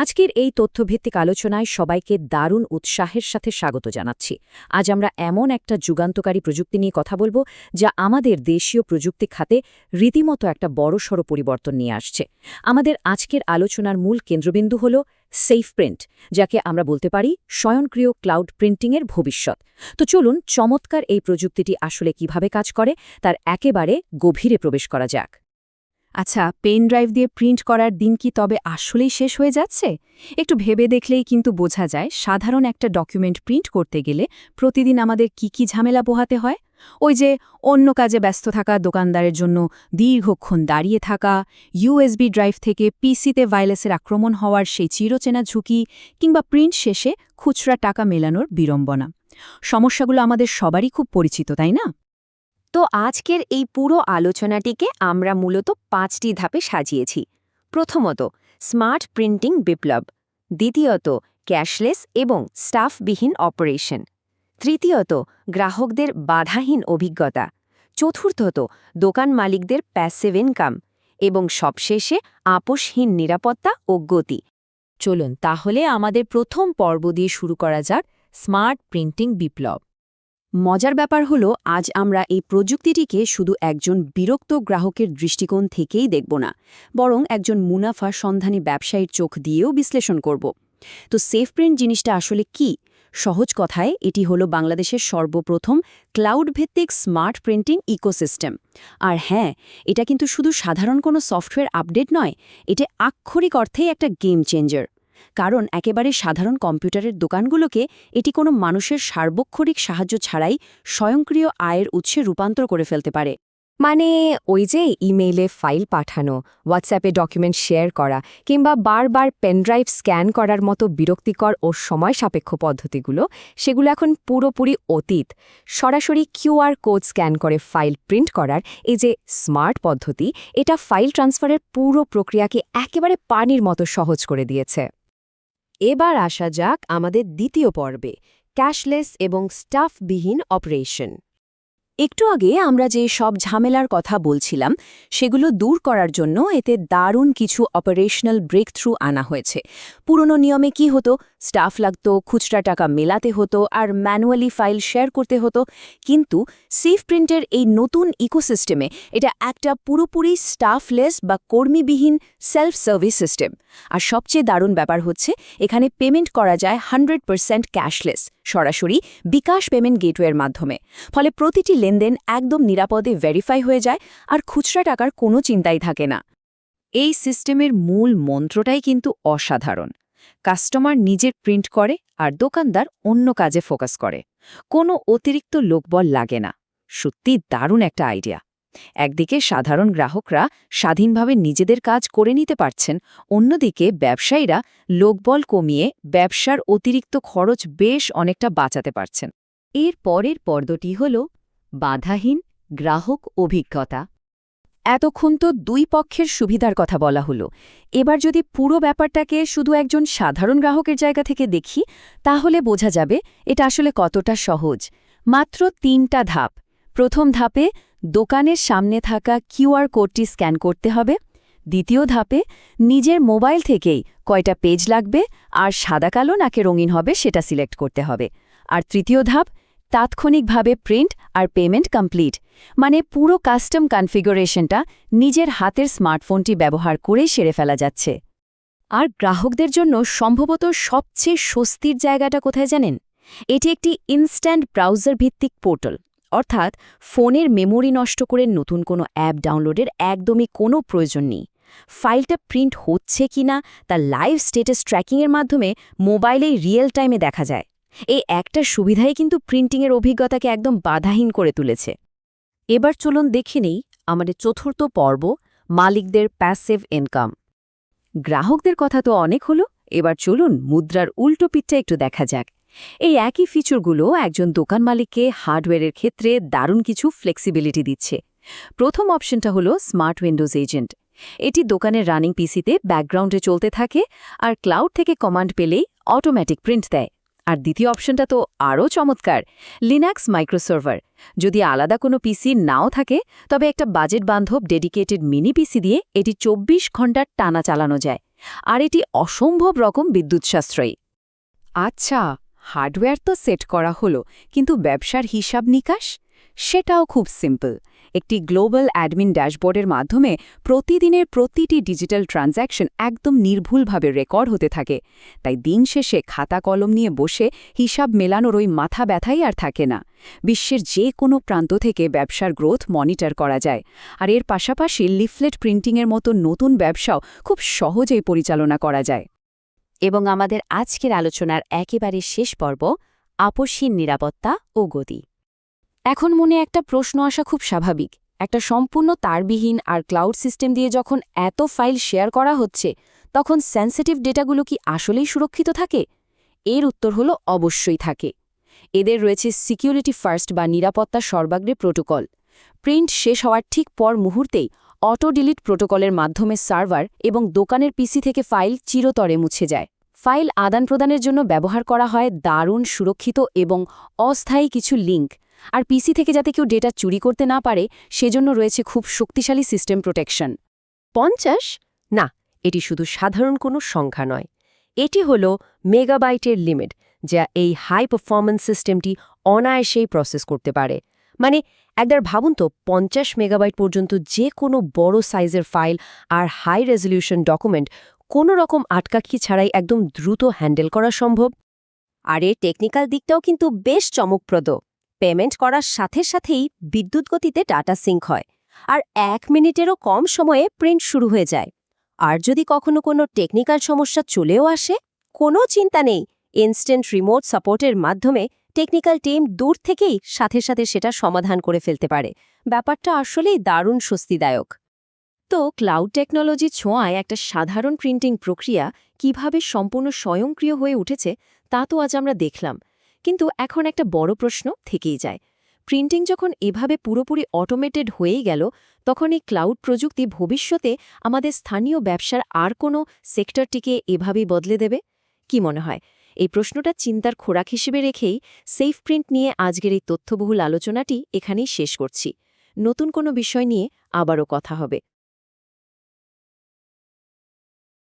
আজকের এই তথ্যভিত্তিক আলোচনায় সবাইকে দারুণ উৎসাহের সাথে স্বাগত জানাচ্ছি। আজ আমরা এমন একটা যুগান্তকারী প্রযুক্তি নিয়ে কথা বলবো যা আমাদের দেশীয় প্রযুক্তি খাতে রীতিমতো একটা বড়সড় পরিবর্তন নিয়ে আসছে। আমাদের আজকের আলোচনার মূল কেন্দ্রবিন্দু হল সেফপ্রিন্ট, যাকে আমরা বলতে পারি স্বয়ংক্রিয় ক্লাউড প্রিন্টিংয়ের ভবিষ্যৎ। তো চলুন চমৎকার এই প্রযুক্তিটি আসলে কিভাবে কাজ করে তার একেবারে গভীরে প্রবেশ করা যাক। আচ্ছা, পেন ড্রাইভ দিয়ে প্রিন্ট করার দিন কি তবে আসলেই শেষ হয়ে যাচ্ছে? একটু ভেবে দেখলেই কিন্তু বোঝা যায় সাধারণ একটা ডকুমেন্ট প্রিন্ট করতে গেলে প্রতিদিন আমাদের কি ঝামেলা পোহাতে হয়। ওই যে অন্য কাজে ব্যস্ত থাকা দোকানদারের জন্য দীর্ঘক্ষণ দাঁড়িয়ে থাকা, ইউএসবি ড্রাইভ থেকে পিসিতে ভাইরাসের আক্রমণ হওয়ার সেই চিরচেনা ঝুঁকি, কিংবা প্রিন্ট শেষে খুচরা টাকা মেলানোর বিড়ম্বনা। সমস্যাগুলো আমাদের সবারই খুব পরিচিত, তাই না? তো আজকের এই পুরো আলোচনাটিকে আমরা মূলত 5টি ধাপে সাজিয়েছি। প্রথমত, স্মার্ট প্রিন্টিং বিপ্লব। দ্বিতীয়ত, ক্যাশলেস এবং স্টাফবিহীন অপারেশন। তৃতীয়ত, গ্রাহকদের বাধাহীন অভিজ্ঞতা। চতুর্থত, দোকান মালিকদের প্যাসিভ ইনকাম। এবং সবশেষে আপোষহীন নিরাপত্তা ও গতি। চলুন তাহলে আমাদের প্রথম পর্ব দিয়ে শুরু করা যাক, স্মার্ট প্রিন্টিং বিপ্লব। মজার ব্যাপার হলো, আজ আমরা এই প্রযুক্তিটিকে শুধু একজন বিরক্ত গ্রাহকের দৃষ্টিকোণ থেকেই দেখব না, বরং একজন মুনাফা সন্ধানী ব্যবসায়ীর চোখ দিয়েও বিশ্লেষণ করব। তো সেফপ্রিন্ট জিনিসটা আসলে কি? সহজ কথায় এটি হলো বাংলাদেশের সর্বপ্রথম ক্লাউড ভিত্তিক স্মার্ট প্রিন্টিং ইকোসিস্টেম। আর হ্যাঁ, এটা কিন্তু শুধু সাধারণ কোনো সফটওয়্যার আপডেট নয়, এটা আক্ষরিক অর্থেই একটা গেম চেঞ্জার। কারণ একেবারে সাধারণ কম্পিউটারের দোকানগুলোকে এটি কোনো মানুষের সার্বক্ষণিক সাহায্য ছাড়াই স্বয়ংক্রিয় আয়ের উৎসে রূপান্তর করে ফেলতে পারে। মানে ওই যে ইমেইলে ফাইল পাঠানো, হোয়াটসঅ্যাপে ডকুমেন্ট শেয়ার করা, কিংবা বারবার পেনড্রাইভ স্ক্যান করার মতো বিরক্তিকর ও সময় সাপেক্ষ পদ্ধতিগুলো, সেগুলো এখন পুরোপুরি অতীত। সরাসরি কিউআর কোড স্ক্যান করে ফাইল প্রিন্ট করার এই যে স্মার্ট পদ্ধতি, এটা ফাইল ট্রান্সফারের পুরো প্রক্রিয়াকে একেবারে পানির মতো সহজ করে দিয়েছে। এবার আসা যাক আমাদের দ্বিতীয় পর্বে, ক্যাশলেস এবং স্টাফবিহীন অপারেশন। একটু আগে আমরা যে সব ঝামেলার কথা বলছিলাম, সেগুলো দূর করার জন্য এতে দারুণ কিছু অপারেশনাল ব্রেক থ্রু আনা হয়েছে। পুরনো নিয়মে কি হতো, স্টাফ লাগতো, খুচরা টাকা মেলাতে হতো, আর ম্যানুয়ালি ফাইল শেয়ার করতে হতো। কিন্তু সেফপ্রিন্টের এই নতুন ইকোসিস্টেমে এটা একটা পুরোপুরি স্টাফলেস বা কর্মীবিহীন সেলফ সার্ভিস সিস্টেম। আর সবচেয়ে দারুণ ব্যাপার হচ্ছে, এখানে পেমেন্ট করা যায় 100% ক্যাশলেস, সরাসরি বিকাশ পেমেন্ট গেটওয়ের মাধ্যমে। ফলে প্রতিটি লেনদেন একদম নিরাপদে ভেরিফাই হয়ে যায়, আর খুচরা টাকার কোনো চিন্তাই থাকে না। এই সিস্টেমের মূল মন্ত্রটাই কিন্তু অসাধারণ। কাস্টমার নিজের প্রিন্ট করে আর দোকানদার অন্য কাজে ফোকাস করে। কোনো অতিরিক্ত লোকবল লাগে না। সত্যি দারুণ একটা আইডিয়া। একদিকে সাধারণ গ্রাহকরা স্বাধীনভাবে নিজেদের কাজ করে নিতে পারছেন, অন্যদিকে ব্যবসায়ীরা লোকবল কমিয়ে ব্যবসার অতিরিক্ত খরচ বেশ অনেকটা বাঁচাতে পারছেন। এর পরের পর্বটি হল বাধাহীন গ্রাহক অভিজ্ঞতা। এতক্ষণ তো দুই পক্ষের সুবিধার কথা বলা হলো। এবার যদি পুরো ব্যাপারটাকে শুধু একজন সাধারণ গ্রাহকের জায়গা থেকে দেখি, তাহলে বোঝা যাবে এটা আসলে কতটা সহজ। মাত্র 3টা ধাপ। প্রথম ধাপে দোকানের সামনে থাকা কিউআর কোডটি স্ক্যান করতে হবে। দ্বিতীয় ধাপে নিজের মোবাইল থেকেই কয়টা পেজ লাগবে আর সাদা কালো নাকি রঙিন হবে সেটা সিলেক্ট করতে হবে। আর তৃতীয় ধাপ, তাৎক্ষণিকভাবে প্রিন্ট আর পেমেন্ট কমপ্লিট। মানে পুরো কাস্টম কনফিগারেশনটা নিজের হাতের স্মার্টফোনটি ব্যবহার করেই সেরে ফেলা যাচ্ছে। আর গ্রাহকদের জন্য সম্ভবত সবচেয়ে স্বস্তির জায়গাটা কোথায় জানেন? এটি একটি ইনস্ট্যান্ট ব্রাউজার ভিত্তিক পোর্টাল। অর্থাৎ ফোনের মেমোরি নষ্ট করে নতুন কোনো অ্যাপ ডাউনলোডের একদমই কোনো প্রয়োজন নেই। ফাইলটা প্রিন্ট হচ্ছে কিনা তার লাইভ স্ট্যাটাস ট্র্যাকিংয়ের মাধ্যমে মোবাইলেই রিয়েল টাইমে দেখা যায়। এই একটা সুবিধাই কিন্তু প্রিন্টিংয়ের অভিজ্ঞতাকে একদম বাধাহীন করে তুলেছে। এবার চলুন দেখে নেই আমাদের চতুর্থ পর্ব, মালিকদের প্যাসিভ ইনকাম। গ্রাহকদের কথা তো অনেক হলো, এবার চলুন মুদ্রার উল্টো পিঠটা একটু দেখা যাক। এই একই ফিচারগুলো একজন দোকান মালিককে হার্ডওয়্যারের ক্ষেত্রে দারুণ কিছু ফ্লেক্সিবিলিটি দিচ্ছে। প্রথম অপশনটা হলো স্মার্ট উইন্ডোজ এজেন্ট। এটি দোকানের রানিং পিসিতে ব্যাকগ্রাউন্ডে চলতে থাকে আর ক্লাউড থেকে কমান্ড পেলেই অটোমেটিক প্রিন্ট দেয়। আর দ্বিতীয় অপশনটা তো আরও চমৎকার, লিনাক্স মাইক্রোসার্ভার। যদি আলাদা কোনো পিসি নাও থাকে, তবে একটা বাজেট বান্ধব ডেডিকেটেড মিনি পিসি দিয়ে এটি 24 ঘন্টার টানা চালানো যায়। আর এটি অসম্ভব রকম বিদ্যুৎ সাশ্রয়ী। আচ্ছা, হার্ডওয়্যার তো সেট করা হলো, কিন্তু ব্যবসার হিসাব নিকাশ? সেটাও খুব সিম্পল। একটি গ্লোবাল অ্যাডমিন ড্যাশবোর্ডের মাধ্যমে প্রতিদিনের প্রতিটি ডিজিটাল ট্রানজ্যাকশন একদম নির্ভুলভাবে রেকর্ড হতে থাকে। তাই দিন শেষে খাতা কলম নিয়ে বসে হিসাব মেলানোর ওই মাথা ব্যথাই আর থাকে না। বিশ্বের যে কোনো প্রান্ত থেকে ব্যবসার গ্রোথ মনিটর করা যায়। আর এর পাশাপাশি লিফলেট প্রিন্টিংয়ের মতো নতুন ব্যবসাও খুব সহজেই পরিচালনা করা যায়। এবং আমাদের আজকের আলোচনার একেবারে শেষ পর্ব, আপসহীন নিরাপত্তা ও গতি। এখন মনে একটা প্রশ্ন আসা খুব স্বাভাবিক। একটা সম্পূর্ণ তারবিহীন আর ক্লাউড সিস্টেম দিয়ে যখন এত ফাইল শেয়ার করা হচ্ছে, তখন সেন্সিটিভ ডেটাগুলো কি আসলেই সুরক্ষিত থাকে? এর উত্তর হলো অবশ্যই থাকে। এদের রয়েছে সিকিউরিটি ফার্স্ট বা নিরাপত্তা সর্বাগ্রে প্রোটোকল। প্রিন্ট শেষ হওয়ার ঠিক পর মুহূর্তেই অটো ডিলিট প্রোটোকলের মাধ্যমে সার্ভার এবং দোকানের পিসি থেকে ফাইল চিরতরে মুছে যায়। ফাইল আদান প্রদানের জন্য ব্যবহার করা হয় দারুণ সুরক্ষিত এবং অস্থায়ী কিছু লিঙ্ক। আর পিসি থেকে যাতে কেউ ডেটা চুরি করতে না পারে, সেজন্য রয়েছে খুব শক্তিশালী সিস্টেম প্রোটেকশন। 50? না, এটি শুধু সাধারণ কোনো সংখ্যা নয়। এটি হল মেগাবাইটের লিমিট, যা এই হাই পারফরম্যান্স সিস্টেমটি অনায়াসেই প্রসেস করতে পারে। মানে একবার ভাবুন তো, 50 মেগাবাইট পর্যন্ত যে কোনো বড় সাইজের ফাইল আর হাই রেজলিউশন ডকুমেন্ট কোনো রকম আটকাকি ছাড়াই একদম দ্রুত হ্যান্ডেল করা সম্ভব। আর এর টেকনিক্যাল দিকটাও কিন্তু বেশ চমকপ্রদ। পেমেন্ট করার সাথে সাথেই বিদ্যুৎ গতিতে ডাটা সিঙ্ক হয়, আর 1 মিনিটেরও কম সময়ে প্রিন্ট শুরু হয়ে যায়। আর যদি কখনো কোনো টেকনিক্যাল সমস্যা চলেও আসে, কোনো চিন্তা নেই, ইনস্ট্যান্ট রিমোট সাপোর্টের মাধ্যমে টেকনিক্যাল টিম দূর থেকেই সাথে সাথে সেটা সমাধান করে ফেলতে পারে। ব্যাপারটা আসলেই দারুণ স্বস্তিদায়ক। তো ক্লাউড টেকনোলজির ছোঁয়ায় একটা সাধারণ প্রিন্টিং প্রক্রিয়া কিভাবে সম্পূর্ণ স্বয়ংক্রিয় হয়ে উঠেছে, তা তো আজ আমরা দেখলাম। কিন্তু এখন একটা বড় প্রশ্ন থেকেই যায়। প্রিন্টিং যখন এভাবে পুরোপুরি অটোমেটেড হয়েই গেল, তখন এই ক্লাউড প্রযুক্তি ভবিষ্যতে আমাদের স্থানীয় ব্যবসার আর কোনো সেক্টরটিকে এভাবেই বদলে দেবে? কি মনে হয়? এই প্রশ্নটা চিন্তার খোরাক হিসেবে রেখেই সেফ প্রিন্ট নিয়ে আজকের এই তথ্যবহুল আলোচনাটি এখানেই শেষ করছি। নতুন কোনো বিষয় নিয়ে আবারও কথা হবে।